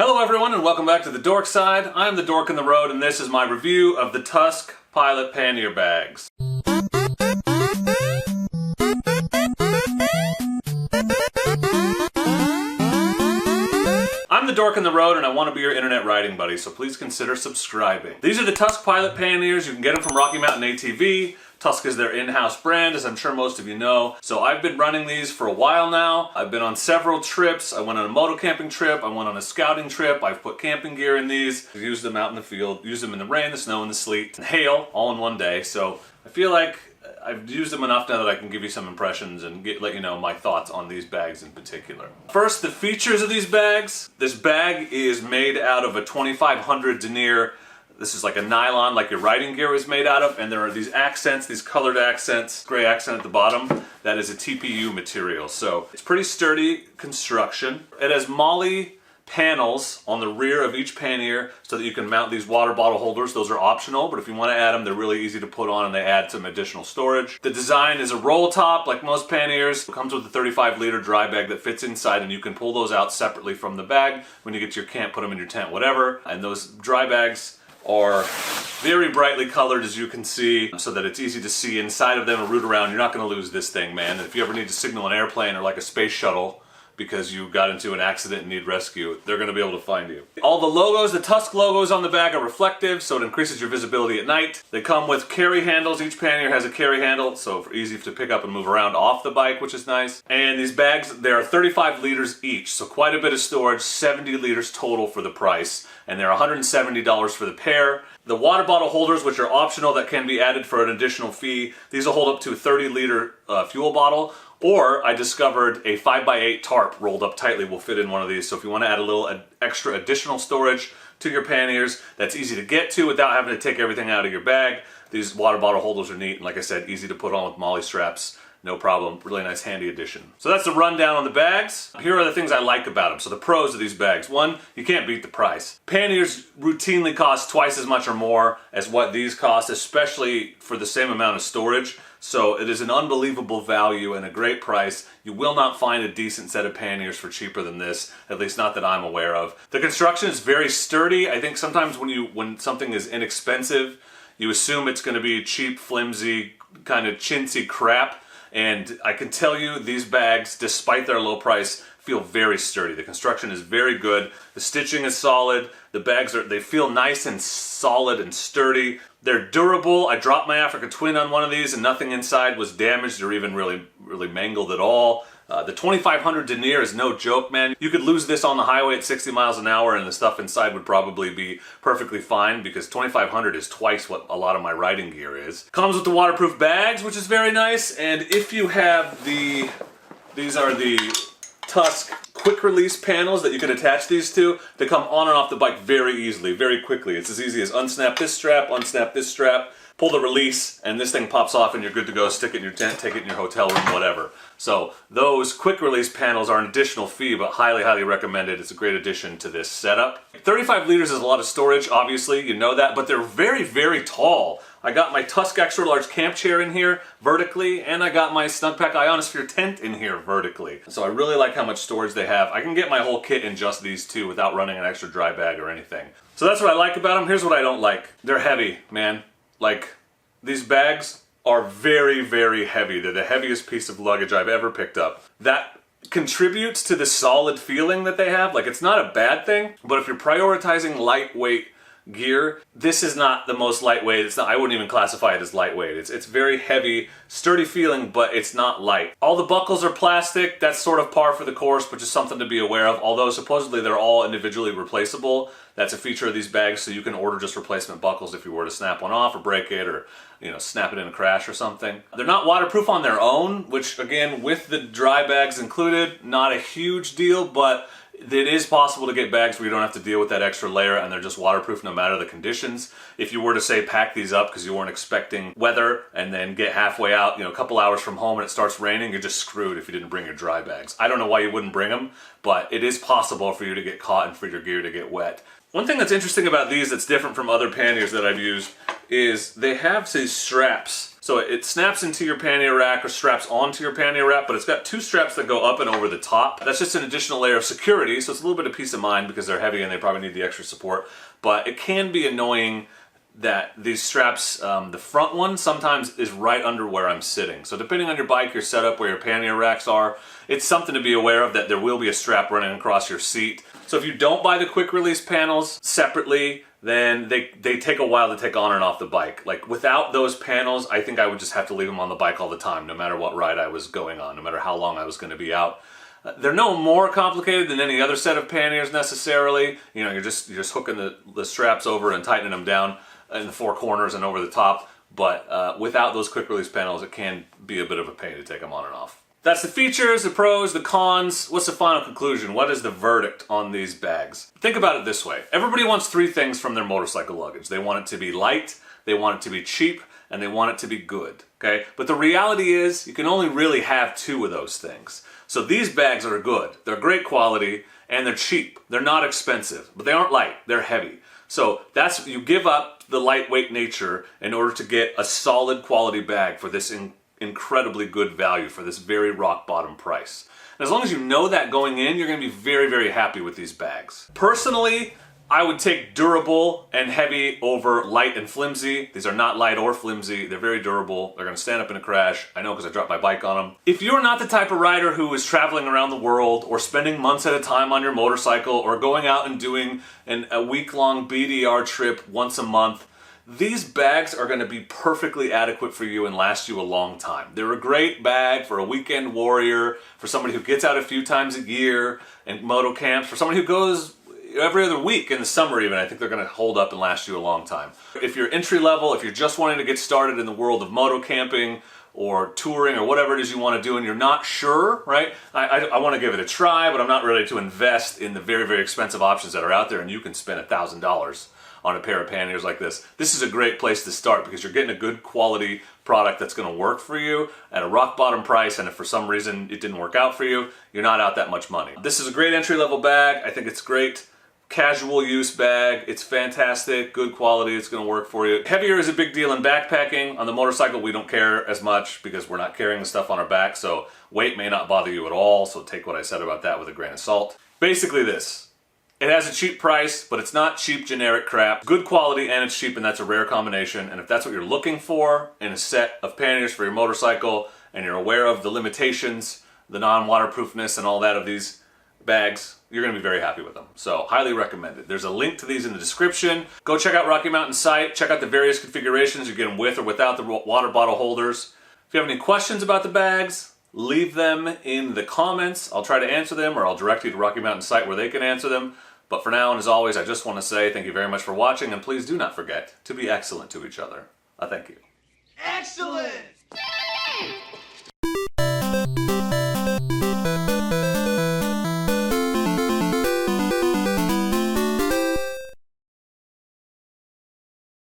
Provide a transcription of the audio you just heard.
Hello everyone and welcome back to the Dork Side. I'm the Dork in the Road and this is my review of the Tusk Pilot Pannier bags. I'm the Dork in the Road and I want to be your internet riding buddy, so please consider subscribing. These are the Tusk Pilot Panniers. You can get them from Rocky Mountain ATV. Tusk is their in-house brand, as I'm sure most of you know. So I've been running these for a while now. I've been on several trips. I went on a moto camping trip. I went on a scouting trip. I've put camping gear in these. I've used them out in the field, used them in the rain, the snow, and the sleet, and hail, all in one day. So I feel like I've used them enough now that I can give you some impressions and let you know my thoughts on these bags in particular. First, the features of these bags. This bag is made out of a 2500 denier. This is like a nylon, like your riding gear is made out of, and there are these accents, these colored accents, gray accent at the bottom. That is a TPU material, so it's pretty sturdy construction. It has MOLLE panels on the rear of each pannier so that you can mount these water bottle holders. Those are optional, but if you want to add them, they're really easy to put on and they add some additional storage. The design is a roll top like most panniers. It comes with a 35-liter dry bag that fits inside and you can pull those out separately from the bag. When you get to your camp, put them in your tent, whatever. And those dry bags are very brightly colored, as you can see, so that it's easy to see inside of them and root around. You're not going to lose this thing, man. If you ever need to signal an airplane or like a space shuttle because you got into an accident and need rescue, they're going to be able to find you. All the logos, the Tusk logos on the bag are reflective, so it increases your visibility at night. They come with carry handles. Each pannier has a carry handle, so easy to pick up and move around off the bike, which is nice. And these bags, there are 35 liters each, so quite a bit of storage, 70 liters total for the price, and they're $170 for the pair. The water bottle holders, which are optional, that can be added for an additional fee. These will hold up to a 30-liter fuel bottle. Or I discovered a 5x8 tarp rolled up tightly will fit in one of these. So if you want to add a little extra additional storage to your panniers, that's easy to get to without having to take everything out of your bag. These water bottle holders are neat, and like I said, easy to put on with MOLLE straps. No problem. Really nice, handy addition. So that's the rundown on the bags. Here are the things I like about them. So the pros of these bags. One, you can't beat the price. Panniers routinely cost twice as much or more as what these cost, especially for the same amount of storage. So it is an unbelievable value and a great price. You will not find a decent set of panniers for cheaper than this, at least not that I'm aware of. The construction is very sturdy. I think sometimes when something is inexpensive, you assume it's going to be cheap, flimsy, kind of chintzy crap. And I can tell you these bags, despite their low price, feel very sturdy. The construction is very good. The stitching is solid. The bags they feel nice and solid and sturdy. They're durable. I dropped my Africa Twin on one of these and nothing inside was damaged or even really mangled at all. The 2500 denier is no joke, man. You could lose this on the highway at 60 miles an hour and the stuff inside would probably be perfectly fine because 2500 is twice what a lot of my riding gear is. Comes with the waterproof bags, which is very nice. And if you have these are the Tusk quick release panels that you can attach these to. They come on and off the bike very easily, very quickly. It's as easy as unsnap this strap, pull the release, and this thing pops off and you're good to go. Stick it in your tent, take it in your hotel room, whatever. So those quick release panels are an additional fee, but highly, highly recommended. It's a great addition to this setup. 35 liters is a lot of storage, obviously, you know that, but they're very, very tall. I got my Tusk extra large camp chair in here vertically, and I got my Snugpack Ionosphere tent in here vertically. So I really like how much storage they have. I can get my whole kit in just these two without running an extra dry bag or anything. So that's what I like about them. Here's what I don't like. They're heavy, man. Like, these bags are very, very heavy. They're the heaviest piece of luggage I've ever picked up. That contributes to the solid feeling that they have. Like, it's not a bad thing, but if you're prioritizing lightweight gear, this is not the most lightweight. It's not, I wouldn't even classify it as lightweight. It's very heavy, sturdy feeling, but it's not light. All the buckles are plastic. That's sort of par for the course, but just something to be aware of. Although supposedly they're all individually replaceable. That's a feature of these bags, so you can order just replacement buckles if you were to snap one off or break it or, you know, snap it in a crash or something. They're not waterproof on their own, which again, with the dry bags included, not a huge deal, but it is possible to get bags where you don't have to deal with that extra layer and they're just waterproof no matter the conditions. If you were to say pack these up because you weren't expecting weather and then get halfway out, you know, a couple hours from home and it starts raining, you're just screwed if you didn't bring your dry bags. I don't know why you wouldn't bring them, but it is possible for you to get caught and for your gear to get wet. One thing that's interesting about these that's different from other panniers that I've used is they have these straps So it snaps into your pannier rack or straps onto your pannier rack, but it's got 2 straps that go up and over the top. That's just an additional layer of security, so it's a little bit of peace of mind because they're heavy and they probably need the extra support. But it can be annoying that these straps, the front one sometimes is right under where I'm sitting. So depending on your bike, your setup, where your pannier racks are, it's something to be aware of, that there will be a strap running across your seat. So if you don't buy the quick release panels separately, then they take a while to take on and off the bike. Like without those panels, I think I would just have to leave them on the bike all the time, no matter what ride I was going on, no matter how long I was going to be out. They're no more complicated than any other set of panniers necessarily. You know, you're just hooking the straps over and tightening them down in the 4 corners and over the top. But without those quick release panels, it can be a bit of a pain to take them on and off. That's the features, the pros, the cons. What's the final conclusion? What is the verdict on these bags? Think about it this way. Everybody wants 3 things from their motorcycle luggage. They want it to be light, they want it to be cheap, and they want it to be good, okay? But the reality is, you can only really have 2 of those things. So these bags are good. They're great quality, and they're cheap. They're not expensive, but they aren't light. They're heavy. So that's, you give up the lightweight nature in order to get a solid quality bag for this incredibly good value, for this very rock bottom price. And as long as you know that going in, you're going to be very, very happy with these bags. Personally, I would take durable and heavy over light and flimsy. These are not light or flimsy. They're very durable. They're going to stand up in a crash. I know because I dropped my bike on them. If you're not the type of rider who is traveling around the world or spending months at a time on your motorcycle or going out and doing a week-long BDR trip once a month, these bags are going to be perfectly adequate for you and last you a long time. They're a great bag for a weekend warrior, for somebody who gets out a few times a year and moto camps, for somebody who goes every other week in the summer even. I think they're going to hold up and last you a long time. If you're entry level, if you're just wanting to get started in the world of moto camping or touring or whatever it is you want to do and you're not sure, right? I want to give it a try, but I'm not ready to invest in the very, very expensive options that are out there, and you can spend $1,000 on a pair of panniers like this. This is a great place to start because you're getting a good quality product that's going to work for you at a rock bottom price, and if for some reason it didn't work out for you, you're not out that much money. This is a great entry level bag. I think it's great casual use bag. It's fantastic, good quality, it's going to work for you. Heavier is a big deal in backpacking. On the motorcycle we don't care as much because we're not carrying the stuff on our back, so weight may not bother you at all, so take what I said about that with a grain of salt. Basically this. It has a cheap price, but it's not cheap generic crap. Good quality and it's cheap, and that's a rare combination. And if that's what you're looking for in a set of panniers for your motorcycle, and you're aware of the limitations, the non-waterproofness and all that of these bags, you're going to be very happy with them. So highly recommended. There's a link to these in the description. Go check out Rocky Mountain's site. Check out the various configurations. You get them with or without the water bottle holders. If you have any questions about the bags, leave them in the comments. I'll try to answer them, or I'll direct you to Rocky Mountain's site where they can answer them. But for now, and as always, I just want to say thank you very much for watching, and please do not forget to be excellent to each other. Thank you. Excellent!